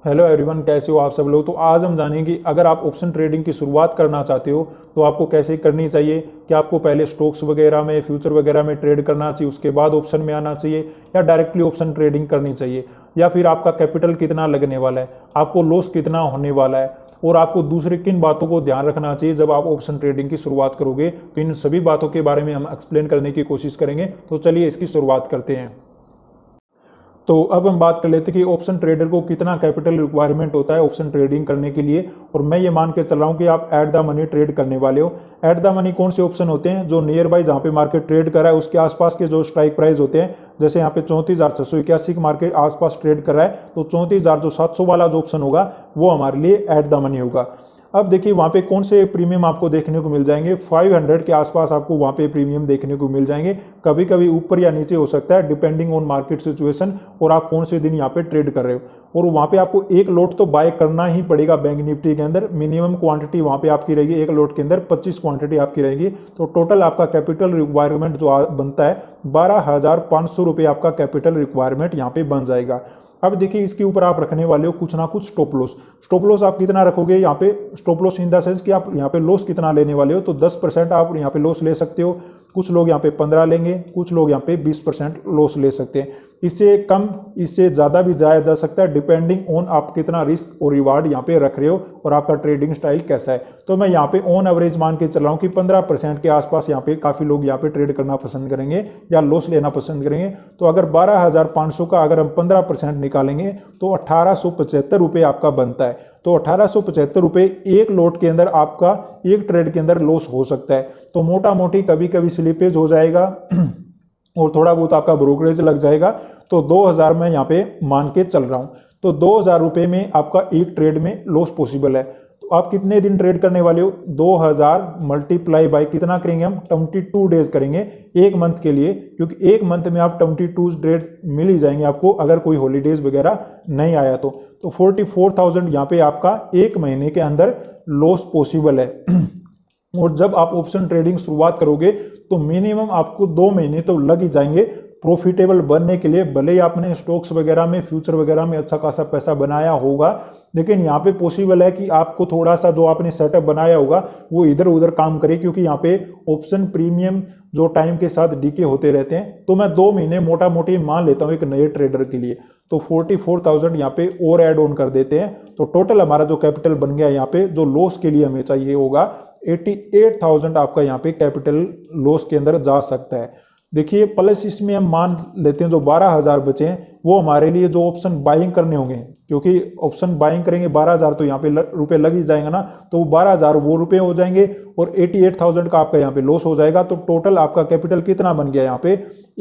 Hello everyone, कैसे हो आप सब लोग। तो आज हम जानेंगे कि अगर आप ऑप्शन ट्रेडिंग की शुरुआत करना चाहते हो तो आपको कैसे करनी चाहिए। क्या आपको पहले स्टॉक्स वगैरह में, फ्यूचर वगैरह में ट्रेड करना चाहिए, उसके बाद ऑप्शन में आना चाहिए, या डायरेक्टली ऑप्शन ट्रेडिंग करनी चाहिए, या फिर आपका कैपिटल कितना लगने वाला है, आपको लॉस कितना होने वाला है, और आपको दूसरे किन बातों को ध्यान रखना चाहिए जब आप ऑप्शन ट्रेडिंग की शुरुआत करोगे। तो इन सभी बातों के बारे में हम एक्सप्लेन करने की कोशिश करेंगे। तो चलिए इसकी शुरुआत करते हैं। तो अब हम बात कर लेते हैं कि ऑप्शन ट्रेडर को कितना कैपिटल रिक्वायरमेंट होता है ऑप्शन ट्रेडिंग करने के लिए। और मैं ये मान के चल रहा हूँ कि आप एट द मनी ट्रेड करने वाले हो। एट द मनी कौन से ऑप्शन होते हैं? जो नियर बाई जहाँ पे मार्केट ट्रेड कर रहा है उसके आसपास के जो स्ट्राइक प्राइस होते हैं, जैसे यहाँ पे 34,681 की मार्केट आसपास ट्रेड कर रहा है, तो 34,700 वाला जो ऑप्शन होगा वो हमारे लिए एट द मनी होगा। अब देखिए वहाँ पे कौन से प्रीमियम आपको देखने को मिल जाएंगे। 500 के आसपास आपको वहाँ पे प्रीमियम देखने को मिल जाएंगे। कभी कभी ऊपर या नीचे हो सकता है, डिपेंडिंग ऑन मार्केट सिचुएशन और आप कौन से दिन यहाँ पे ट्रेड कर रहे हो। और वहाँ पे आपको एक लोट तो बाय करना ही पड़ेगा बैंक निफ्टी के अंदर। मिनिमम क्वांटिटी वहाँ पे आपकी रहेगी, एक लोट के अंदर 25 क्वांटिटी आपकी रहेगी। तो टोटल आपका कैपिटल रिक्वायरमेंट जो बनता है 12,500 रुपये आपका कैपिटल रिक्वायरमेंट यहाँ पे बन जाएगा। अब देखिए इसके ऊपर आप रखने वाले हो कुछ ना कुछ स्टॉप लॉस। स्टॉप लॉस आप कितना रखोगे यहाँ पे? Stop loss in the sense कि आप यहाँ पे लॉस कितना लेने वाले हो। तो 10% आप यहाँ पे लॉस ले सकते हो। कुछ लोग यहाँ पे 15 लेंगे, कुछ लोग यहाँ पे 20% लॉस ले सकते हैं। इससे कम, इससे ज़्यादा भी जाया जा सकता है, डिपेंडिंग ऑन आप कितना रिस्क और रिवार्ड यहाँ पे रख रहे हो और आपका ट्रेडिंग स्टाइल कैसा है। तो मैं यहाँ पे ऑन एवरेज मान के चल रहा हूँ कि 15% के आसपास यहाँ पे काफ़ी लोग यहाँ पे ट्रेड करना पसंद करेंगे या लॉस लेना पसंद करेंगे। तो अगर 12,500 का अगर हम 15% निकालेंगे तो 1,875 रुपये आपका बनता है। तो 1,875 रुपये एक लोट के अंदर आपका एक ट्रेड के अंदर लॉस हो सकता है। तो मोटा मोटी कभी कभी स्लिपेज हो जाएगा और थोड़ा बहुत आपका ब्रोकरेज लग जाएगा। तो 2,000 मैं यहाँ पे मान के चल रहा हूँ। तो 2,000 रुपये में आपका एक ट्रेड में लॉस पॉसिबल है। तो आप कितने दिन ट्रेड करने वाले हो? 2,000 मल्टीप्लाई बाई कितना करेंगे हम? 22 डेज करेंगे एक मंथ के लिए, क्योंकि एक मंथ में आप 22 ट्रेड मिल ही जाएंगे आपको अगर कोई हॉलीडेज वगैरह नहीं आया तो 44,000 यहाँ पे आपका एक महीने के अंदर लॉस पॉसिबल है। और जब आप ऑप्शन ट्रेडिंग शुरुआत करोगे तो मिनिमम आपको 2 महीने तो लग ही जाएंगे प्रॉफिटेबल बनने के लिए। भले ही आपने स्टॉक्स वगैरह में, फ्यूचर वगैरह में अच्छा खासा पैसा बनाया होगा, लेकिन यहाँ पे पॉसिबल है कि आपको थोड़ा सा जो आपने सेटअप बनाया होगा वो इधर उधर काम करे, क्योंकि यहाँ पे ऑप्शन प्रीमियम जो टाइम के साथ डीके होते रहते हैं। तो मैं 2 महीने मोटा मोटी मान लेता हूँ एक नए ट्रेडर के लिए। तो 44,000 यहाँ पे और एड ऑन कर देते हैं। तो टोटल हमारा जो कैपिटल बन गया यहाँ पे, जो लॉस के लिए हमें चाहिए होगा 88,000 आपका यहाँ पे कैपिटल लॉस के अंदर जा सकता है। देखिए प्लस इसमें हम मान लेते हैं जो 12,000 बचे हैं वो हमारे लिए जो ऑप्शन बाइंग करने होंगे, क्योंकि ऑप्शन बाइंग करेंगे 12,000 तो यहाँ पे रुपए लग ही जाएंगे ना। तो वो 12,000 वो रुपए हो जाएंगे और 88,000 का आपका यहाँ पे लॉस हो जाएगा। तो टोटल आपका कैपिटल कितना बन गया यहाँ पे?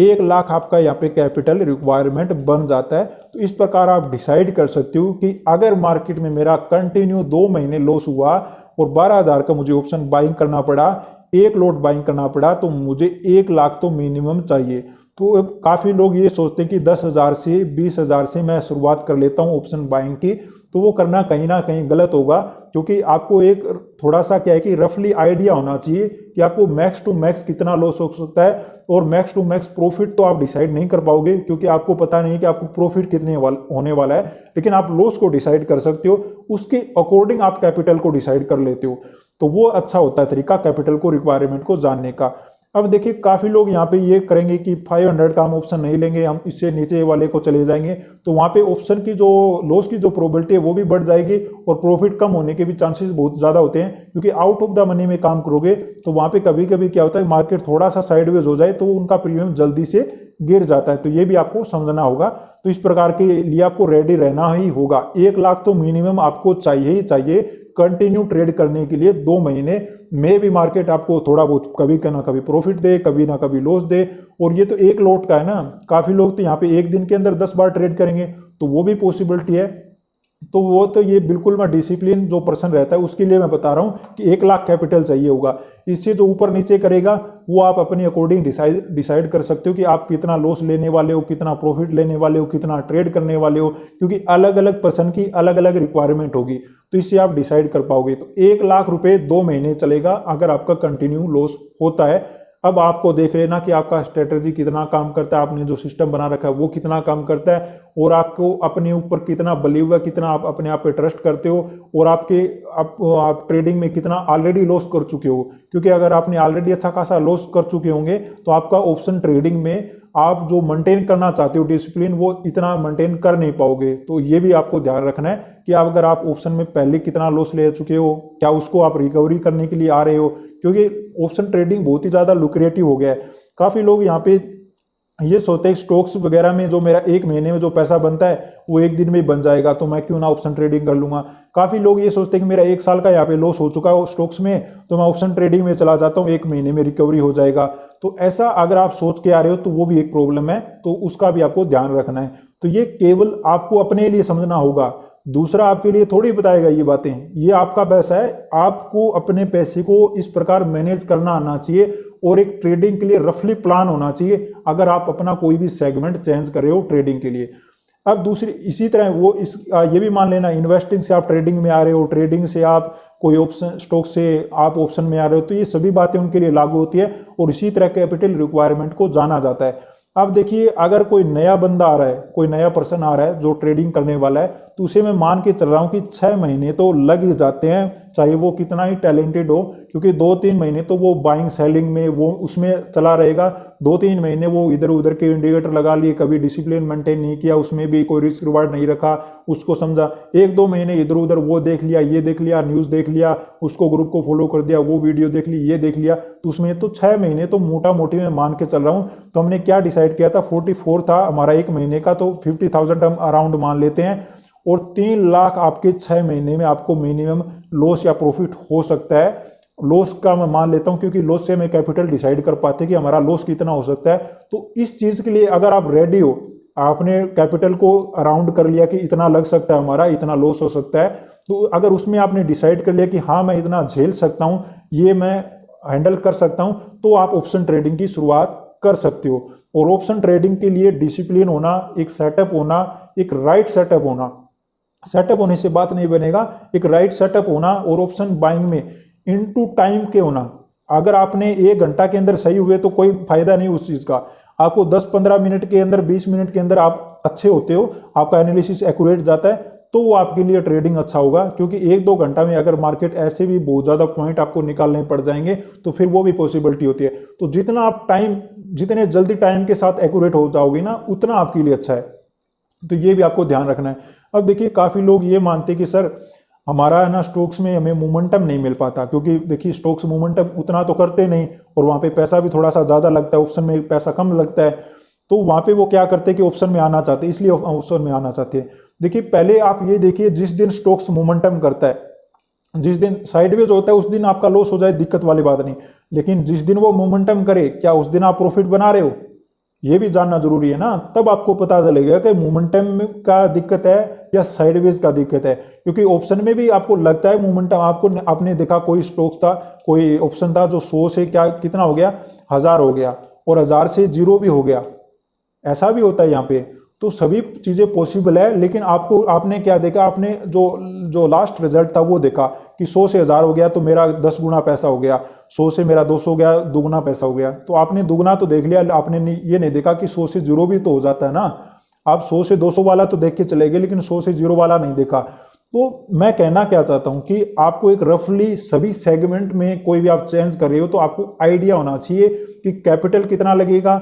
1 लाख आपका यहाँ पे कैपिटल रिक्वायरमेंट बन जाता है। तो इस प्रकार आप डिसाइड कर सकते हो कि अगर मार्केट में मेरा कंटिन्यू 2 महीने लॉस हुआ और 12,000 का मुझे ऑप्शन बाइंग करना पड़ा, एक लोट बाइंग करना पड़ा, तो मुझे 1 लाख तो मिनिमम चाहिए। तो काफ़ी लोग ये सोचते हैं कि 10,000 से 20,000 से मैं शुरुआत कर लेता हूँ ऑप्शन बाइंग की। तो वो करना कहीं ना कहीं गलत होगा, क्योंकि आपको एक थोड़ा सा क्या है कि रफली आइडिया होना चाहिए कि आपको मैक्स टू मैक्स कितना लॉस हो सकता है। और मैक्स टू मैक्स प्रॉफिट तो आप डिसाइड नहीं कर पाओगे, क्योंकि आपको पता नहीं कि आपको प्रॉफिट कितने होने वाला है, लेकिन आप लॉस को डिसाइड कर सकते हो। उसके अकॉर्डिंग आप कैपिटल को डिसाइड कर लेते हो। तो वो अच्छा होता है तरीका कैपिटल को, रिक्वायरमेंट को जानने का। अब देखिए काफ़ी लोग यहाँ पे ये करेंगे कि 500 का हम ऑप्शन नहीं लेंगे, हम इससे नीचे वाले को चले जाएंगे। तो वहाँ पे ऑप्शन की जो लॉस की जो प्रोबेबिलिटी है वो भी बढ़ जाएगी और प्रॉफिट कम होने के भी चांसेस बहुत ज़्यादा होते हैं, क्योंकि आउट ऑफ द मनी में काम करोगे तो वहाँ पे कभी कभी क्या होता है, मार्केट थोड़ा सा साइडवेज हो जाए तो उनका प्रीमियम जल्दी से गिर जाता है। तो ये भी आपको समझना होगा। तो इस प्रकार के लिए आपको रेडी रहना ही होगा। 1 लाख तो मिनिमम आपको चाहिए ही चाहिए कंटिन्यू ट्रेड करने के लिए। 2 महीने में भी मार्केट आपको थोड़ा बहुत कभी ना कभी प्रॉफिट दे, कभी ना कभी लॉस दे। और ये तो एक लोट का है ना, काफ़ी लोग तो यहाँ पे एक दिन के अंदर 10 बार ट्रेड करेंगे, तो वो भी पॉसिबिलिटी है। तो वो तो ये बिल्कुल मैं डिसिप्लिन जो पर्सन रहता है उसके लिए मैं बता रहा हूँ कि 1 लाख कैपिटल चाहिए होगा। इससे जो ऊपर नीचे करेगा वो आप अपने अकॉर्डिंग डिसाइड कर सकते हो कि आप कितना लॉस लेने वाले हो, कितना प्रॉफिट लेने वाले हो, कितना ट्रेड करने वाले हो, क्योंकि अलग अलग पर्सन की अलग अलग रिक्वायरमेंट होगी। तो इससे आप डिसाइड कर पाओगे। तो 1 लाख रुपए 2 महीने चलेगा अगर आपका कंटिन्यू लॉस होता है। अब आपको देख लेना कि आपका स्ट्रेटेजी कितना काम करता है, आपने जो सिस्टम बना रखा है वो कितना काम करता है, और आपको अपने ऊपर कितना बिलीव है, कितना आप अपने आप पे ट्रस्ट करते हो, और आप ट्रेडिंग में कितना ऑलरेडी लॉस कर चुके हो। क्योंकि अगर आपने ऑलरेडी अच्छा खासा लॉस कर चुके होंगे तो आपका ऑप्शन ट्रेडिंग में आप जो मेंटेन करना चाहते हो डिसिप्लिन, वो इतना मेंटेन कर नहीं पाओगे। तो ये भी आपको ध्यान रखना है कि अगर आप ऑप्शन में पहले कितना लॉस ले चुके हो, क्या उसको आप रिकवरी करने के लिए आ रहे हो, क्योंकि ऑप्शन ट्रेडिंग बहुत ही ज्यादा लुक्रेटिव हो गया है। काफी लोग यहाँ पे ये सोचते हैं स्टॉक्स वगैरह में जो मेरा एक महीने में जो पैसा बनता है वो एक दिन में बन जाएगा, तो मैं क्यों ना ऑप्शन ट्रेडिंग कर लूंगा। काफी लोग ये सोचते हैं कि मेरा एक साल का यहाँ पे लॉस हो चुका है स्टॉक्स में, तो मैं ऑप्शन ट्रेडिंग में चला जाता हूँ, एक महीने में रिकवरी हो जाएगा। तो ऐसा अगर आप सोच के आ रहे हो तो वो भी एक प्रॉब्लम है, तो उसका भी आपको ध्यान रखना है। तो ये केवल आपको अपने लिए समझना होगा, दूसरा आपके लिए थोड़ी बताएगा ये बातें। ये आपका पैसा है, आपको अपने पैसे को इस प्रकार मैनेज करना आना चाहिए, और एक ट्रेडिंग के लिए रफली प्लान होना चाहिए अगर आप अपना कोई भी सेगमेंट चेंज कर रहे हो ट्रेडिंग के लिए। अब दूसरी इसी तरह ये भी मान लेना, इन्वेस्टिंग से आप ट्रेडिंग में आ रहे हो, ट्रेडिंग से आप कोई ऑप्शन स्टॉक से आप ऑप्शन में आ रहे हो, तो ये सभी बातें उनके लिए लागू होती है, और इसी तरह कैपिटल रिक्वायरमेंट को जाना जाता है। अब देखिए, अगर कोई नया बंदा आ रहा है, कोई नया पर्सन आ रहा है जो ट्रेडिंग करने वाला है, तो उसे मैं मान के चल रहा हूं कि 6 महीने तो लग ही जाते हैं, चाहे वो कितना ही टैलेंटेड हो, क्योंकि 2-3 महीने तो वो बाइंग सेलिंग में वो उसमें चला रहेगा। 2-3 महीने वो इधर उधर के इंडिकेटर लगा लिए, कभी डिसिप्लिन मेंटेन नहीं किया, उसमें भी कोई रिस्क रिवार्ड नहीं रखा, उसको समझा। 1-2 महीने इधर उधर वो देख लिया, ये देख लिया, न्यूज़ देख लिया, उसको ग्रुप को फॉलो कर दिया, वो वीडियो देख ली, ये देख लिया, तो उसमें तो 6 महीने तो मोटा मोटी मैं मान के चल रहा हूँ। तो हमने क्या डिसाइड किया था, 44 था हमारा एक महीने का, तो 50,000 हम अराउंड मान लेते हैं, और 3 लाख आपके 6 महीने में आपको मिनिमम लॉस या प्रॉफिट हो सकता है। लॉस का मैं मान लेता हूं, क्योंकि लॉस से हमें कैपिटल डिसाइड कर पाते कि हमारा लॉस कितना हो सकता है। तो इस चीज के लिए अगर आप रेडी हो, आपने कैपिटल को अराउंड कर लिया कि इतना लग सकता है हमारा, इतना लॉस हो सकता है, तो अगर उसमें आपने डिसाइड कर लिया कि हाँ मैं इतना झेल सकता हूं, ये मैं हैंडल कर सकता हूं, तो आप ऑप्शन ट्रेडिंग की शुरुआत कर सकते हो। और ऑप्शन ट्रेडिंग के लिए डिसिप्लिन होना, एक सेटअप होना, एक राइट सेटअप होना, सेटअप होने से बात नहीं बनेगा, एक राइट सेटअप होना, और ऑप्शन बाइंग में इनटू टाइम के होना। अगर आपने 1 घंटा के अंदर सही हुए तो कोई फायदा नहीं उस चीज का। आपको 10-15 मिनट के अंदर, 20 मिनट के अंदर आप अच्छे होते हो, आपका एनालिसिस एक्यूरेट जाता है, तो वो आपके लिए ट्रेडिंग अच्छा होगा। क्योंकि 1-2 घंटा में अगर मार्केट ऐसे भी बहुत ज्यादा पॉइंट आपको निकालने पड़ जाएंगे तो फिर वो भी पॉसिबिलिटी होती है। तो जितना आप जितने जल्दी टाइम के साथ एक्यूरेट हो जाओगे ना, उतना आपके लिए अच्छा है। तो ये भी आपको ध्यान रखना है। अब देखिए, काफी लोग ये मानते हैं कि सर हमारा है ना स्टॉक्स में हमें मोमेंटम नहीं मिल पाता, क्योंकि देखिए स्टॉक्स मोमेंटम उतना तो करते नहीं, और वहां पे पैसा भी थोड़ा सा ज्यादा लगता है, ऑप्शन में पैसा कम लगता है। तो वहां पे वो क्या करते हैं कि ऑप्शन में आना चाहते हैं, इसलिए ऑप्शन में आना चाहते हैं। देखिए, पहले आप ये देखिए, जिस दिन स्टॉक्स मोमेंटम करता है, जिस दिन साइडवेज होता है, उस दिन आपका लॉस हो जाए, दिक्कत वाली बात नहीं। लेकिन जिस दिन वो मोमेंटम करे, क्या उस दिन आप प्रॉफिट बना रहे हो, ये भी जानना जरूरी है ना। तब आपको पता चलेगा कि मोमेंटम का दिक्कत है या साइडवेज का दिक्कत है। क्योंकि ऑप्शन में भी आपको लगता है मोमेंटम, आपने देखा कोई स्टॉक्स था, कोई ऑप्शन था जो 100 से कितना हो गया, 1000 हो गया, और 1000 से 0 भी हो गया, ऐसा भी होता है यहाँ पे। तो सभी चीजें पॉसिबल है, लेकिन आपने क्या देखा, आपने जो लास्ट रिजल्ट था वो देखा कि 100 से 1000 हो गया तो मेरा 10 गुना पैसा हो गया, 100 से मेरा 200 हो गया, दुगुना पैसा हो गया। तो आपने दुगुना तो देख लिया, आपने ये नहीं देखा कि 100 से 0 भी तो हो जाता है ना। आप 100 से 200 वाला तो देख के चले गए, लेकिन 100 से 0 वाला नहीं देखा। तो मैं कहना क्या चाहता हूं कि आपको एक रफली सभी सेगमेंट में कोई भी आप चेंज कर रहे हो तो आपको आइडिया होना चाहिए कि कैपिटल कितना लगेगा,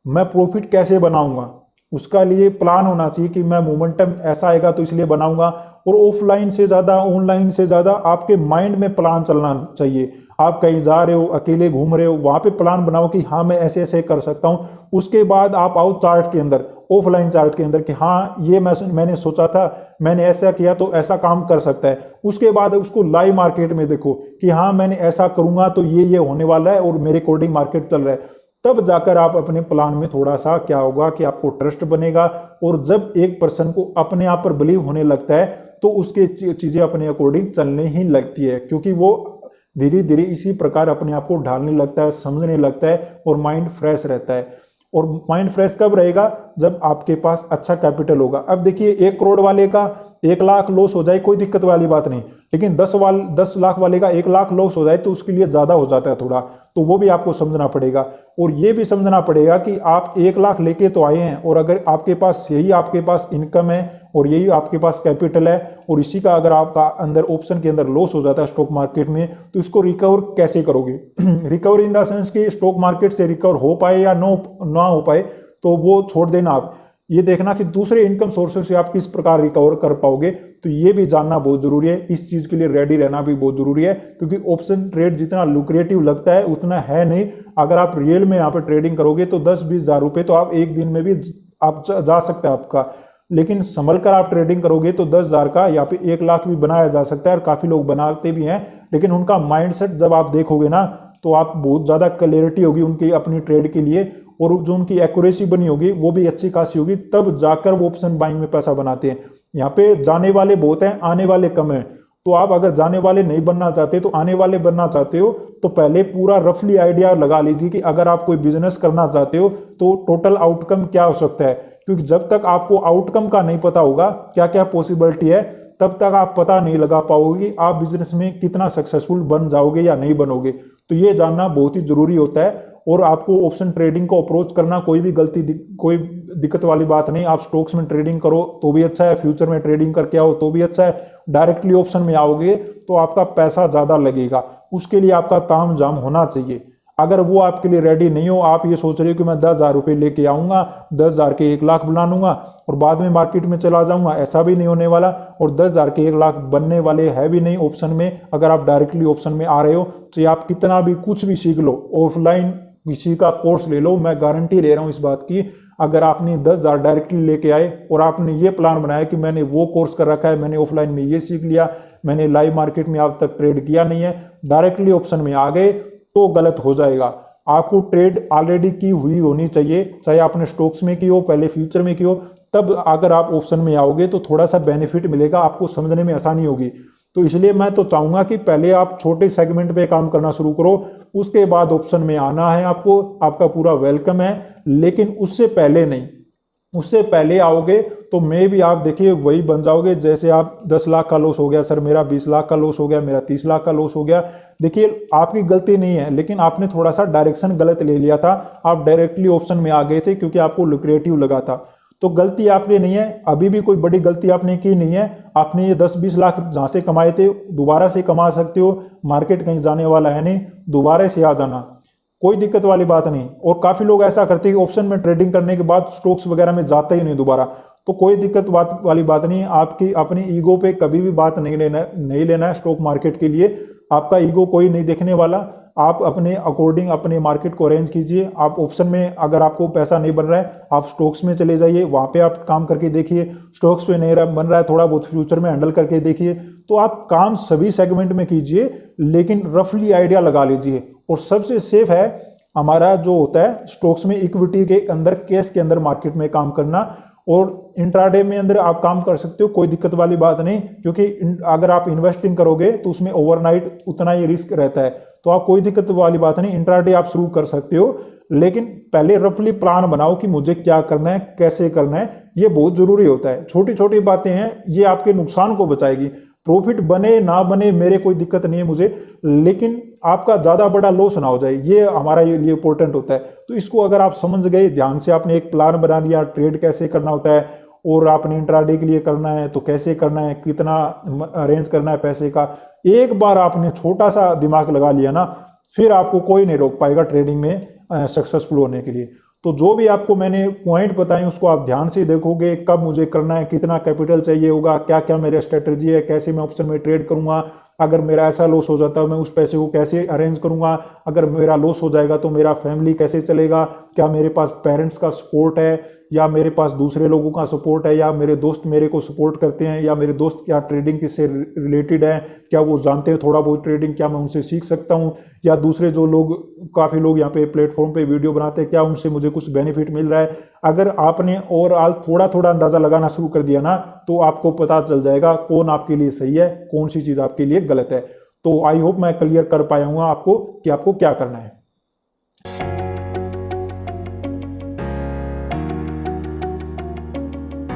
मैं प्रॉफिट कैसे बनाऊंगा, उसका लिए प्लान होना चाहिए कि मैं मोमेंटम ऐसा आएगा तो इसलिए बनाऊंगा। और ऑफलाइन से ज्यादा, ऑनलाइन से ज्यादा आपके माइंड में प्लान चलना चाहिए। आप कहीं जा रहे हो, अकेले घूम रहे हो, वहां पे प्लान बनाओ कि हाँ मैं ऐसे ऐसे कर सकता हूं। उसके बाद आप आओ चार्ट के अंदर, ऑफलाइन चार्ट के अंदर, कि हाँ ये मैंने सोचा था, मैंने ऐसा किया तो ऐसा काम कर सकता है। उसके बाद उसको लाइव मार्केट में देखो कि हाँ मैंने ऐसा करूंगा तो ये होने वाला है और मेरे अकॉर्डिंग मार्केट चल रहा है। तब जाकर आप अपने प्लान में थोड़ा सा क्या होगा कि आपको ट्रस्ट बनेगा। और जब एक पर्सन को अपने आप पर बिलीव होने लगता है तो उसके चीजें अपने अकॉर्डिंग चलने ही लगती है, क्योंकि वो धीरे धीरे इसी प्रकार अपने आप को ढालने लगता है, समझने लगता है, और माइंड फ्रेश रहता है। और माइंड फ्रेश कब रहेगा, जब आपके पास अच्छा कैपिटल होगा। अब देखिए 1 करोड़ वाले का 1 लाख लॉस हो जाए कोई दिक्कत वाली बात नहीं, लेकिन 10 लाख वाले का 1 लाख लॉस हो जाए तो उसके लिए ज्यादा हो जाता है थोड़ा। तो वो भी आपको समझना पड़ेगा। और ये भी समझना पड़ेगा कि आप 1 लाख लेके तो आए हैं, और अगर आपके पास यही आपके पास इनकम है और यही आपके पास कैपिटल है, और इसी का अगर आपका अंदर ऑप्शन के अंदर लॉस हो जाता है स्टॉक मार्केट में, तो इसको रिकवर कैसे करोगे? रिकवर इन द सेंस कि स्टॉक मार्केट से रिकवर हो पाए या ना हो पाए, तो वो छोड़ देना। आप ये देखना कि दूसरे इनकम सोर्सेज से आप किस प्रकार रिकवर कर पाओगे, तो ये भी जानना बहुत जरूरी है। इस चीज के लिए रेडी रहना भी बहुत जरूरी है, क्योंकि ऑप्शन ट्रेड जितना लुक्रेटिव लगता है उतना है नहीं। अगर आप रियल में यहाँ पे ट्रेडिंग करोगे तो 10-20 हजार रुपए तो आप एक दिन में भी आप जा सकता है आपका, लेकिन संभल कर आप ट्रेडिंग करोगे तो 10 हजार का यहाँ पे 1 लाख भी बनाया जा सकता है, और काफी लोग बनाते भी हैं। लेकिन उनका माइंडसेट जब आप देखोगे ना, तो आप बहुत ज्यादा क्लैरिटी होगी उनकी अपनी ट्रेड के लिए, और जो उनकी एक्यूरेसी बनी होगी वो भी अच्छी खासी होगी, तब जाकर वो ऑप्शन बाइंग में पैसा बनाते हैं। यहाँ पे जाने वाले बहुत हैं, आने वाले कम हैं। तो आप अगर जाने वाले नहीं बनना चाहते तो आने वाले बनना चाहते हो, तो पहले पूरा रफली आइडिया लगा लीजिए कि अगर आप कोई बिजनेस करना चाहते हो तो टोटल आउटकम क्या हो सकता है। क्योंकि जब तक आपको आउटकम का नहीं पता होगा क्या क्या पॉसिबिलिटी है, तब तक आप पता नहीं लगा पाओगे कि आप बिजनेस में कितना सक्सेसफुल बन जाओगे या नहीं बनोगे। तो ये जानना बहुत ही जरूरी होता है। और आपको ऑप्शन ट्रेडिंग को अप्रोच करना कोई दिक्कत वाली बात नहीं। आप स्टॉक्स में ट्रेडिंग करो तो भी अच्छा है, फ्यूचर में ट्रेडिंग करके आओ तो भी अच्छा है। डायरेक्टली ऑप्शन में आओगे तो आपका पैसा ज्यादा लगेगा, उसके लिए आपका ताम झाम होना चाहिए। अगर वो आपके लिए रेडी नहीं हो, आप ये सोच रहे हो कि मैं 10 हजार रुपये लेके आऊंगा, 10 हजार के 1 लाख बना लूंगा और बाद में मार्केट में चला जाऊंगा, ऐसा भी नहीं होने वाला। और 10 हजार के 1 लाख बनने वाले है भी नहीं ऑप्शन में। अगर आप डायरेक्टली ऑप्शन में आ रहे हो तो आप कितना भी कुछ भी सीख लो, ऑफलाइन किसी का कोर्स ले लो, मैं गारंटी ले रहा हूं इस बात की। अगर आपने 10 हजार डायरेक्टली लेके आए और आपने ये प्लान बनाया कि मैंने वो कोर्स कर रखा है, मैंने ऑफलाइन में ये सीख लिया, मैंने लाइव मार्केट में अब तक ट्रेड किया नहीं है, डायरेक्टली ऑप्शन में आ गए, तो गलत हो जाएगा। आपको ट्रेड ऑलरेडी की हुई होनी चाहिए, चाहे आपने स्टॉक्स में की हो, पहले फ्यूचर में की हो। तब अगर आप ऑप्शन में आओगे तो थोड़ा सा बेनिफिट मिलेगा, आपको समझने में आसानी होगी। तो इसलिए मैं तो चाहूंगा कि पहले आप छोटे सेगमेंट पे काम करना शुरू करो, उसके बाद ऑप्शन में आना है आपको, आपका पूरा वेलकम है। लेकिन उससे पहले नहीं, उससे पहले आओगे तो मैं भी आप देखिए वही बन जाओगे। जैसे आप 10 लाख का लॉस हो गया, सर मेरा 20 लाख का लॉस हो गया, मेरा 30 लाख का लॉस हो गया। देखिए आपकी गलती नहीं है, लेकिन आपने थोड़ा सा डायरेक्शन गलत ले लिया था। आप डायरेक्टली ऑप्शन में आ गए थे क्योंकि आपको लुक्रेटिव लगा था। तो गलती आपकी नहीं है, अभी भी कोई बड़ी गलती आपने की नहीं है। आपने ये 10-20 लाख जहां से कमाए थे दोबारा से कमा सकते हो, मार्केट कहीं जाने वाला है नहीं, दोबारा से आ जाना, कोई दिक्कत वाली बात नहीं। और काफी लोग ऐसा करते हैं कि ऑप्शन में ट्रेडिंग करने के बाद स्टॉक्स वगैरह में जाते ही नहीं दोबारा, तो कोई दिक्कत वाली बात नहीं है। आपकी अपनी ईगो पे कभी भी बात नहीं लेना है। स्टॉक मार्केट के लिए आपका ईगो कोई नहीं देखने वाला। आप अपने अकॉर्डिंग अपने मार्केट को अरेंज कीजिए। आप ऑप्शन में अगर आपको पैसा नहीं बन रहा है, आप स्टॉक्स में चले जाइए, वहां पे आप काम करके देखिए। स्टॉक्स पे नहीं बन रहा है, थोड़ा बहुत फ्यूचर में हैंडल करके देखिए। तो आप काम सभी सेगमेंट में कीजिए, लेकिन रफली आइडिया लगा लीजिए। और सबसे सेफ है हमारा जो होता है स्टॉक्स में इक्विटी के अंदर, कैश के अंदर मार्केट में काम करना। और इंट्राडे में अंदर आप काम कर सकते हो, कोई दिक्कत वाली बात नहीं, क्योंकि अगर आप इन्वेस्टिंग करोगे तो उसमें ओवरनाइट उतना ही रिस्क रहता है। तो आप कोई दिक्कत वाली बात नहीं, इंट्राडे आप शुरू कर सकते हो। लेकिन पहले रफली प्लान बनाओ कि मुझे क्या करना है, कैसे करना है, ये बहुत जरूरी होता है। छोटी छोटी बातें हैं, ये आपके नुकसान को बचाएगी। प्रॉफिट बने ना बने मेरे कोई दिक्कत नहीं है मुझे, लेकिन आपका ज्यादा बड़ा लॉस ना हो जाए, ये हमारा लिए इंपॉर्टेंट होता है। तो इसको अगर आप समझ गए, ध्यान से आपने एक प्लान बना लिया, ट्रेड कैसे करना होता है और आपने इंट्राडे के लिए करना है तो कैसे करना है, कितना अरेंज करना है पैसे का, एक बार आपने छोटा सा दिमाग लगा लिया ना, फिर आपको कोई नहीं रोक पाएगा ट्रेडिंग में सक्सेसफुल होने के लिए। तो जो भी आपको मैंने पॉइंट बताए उसको आप ध्यान से देखोगे, कब मुझे करना है, कितना कैपिटल चाहिए होगा, क्या क्या मेरा स्ट्रेटजी है, कैसे मैं ऑप्शन में ट्रेड करूंगा, अगर मेरा ऐसा लॉस हो जाता है मैं उस पैसे को कैसे अरेंज करूंगा, अगर मेरा लॉस हो जाएगा तो मेरा फैमिली कैसे चलेगा, क्या मेरे पास पेरेंट्स का सपोर्ट है या मेरे पास दूसरे लोगों का सपोर्ट है, या मेरे दोस्त मेरे को सपोर्ट करते हैं, या मेरे दोस्त क्या ट्रेडिंग किससे रिलेटेड है, क्या वो जानते हैं थोड़ा बहुत ट्रेडिंग, क्या मैं उनसे सीख सकता हूं, या दूसरे जो लोग काफ़ी लोग यहाँ पे प्लेटफॉर्म पे वीडियो बनाते हैं क्या उनसे मुझे कुछ बेनिफिट मिल रहा है। अगर आपने ओवरऑल थोड़ा थोड़ा अंदाजा लगाना शुरू कर दिया ना, तो आपको पता चल जाएगा कौन आपके लिए सही है, कौन सी चीज़ आपके लिए गलत है। तो आई होप मैं क्लियर कर पाया हूँ आपको कि आपको क्या करना है।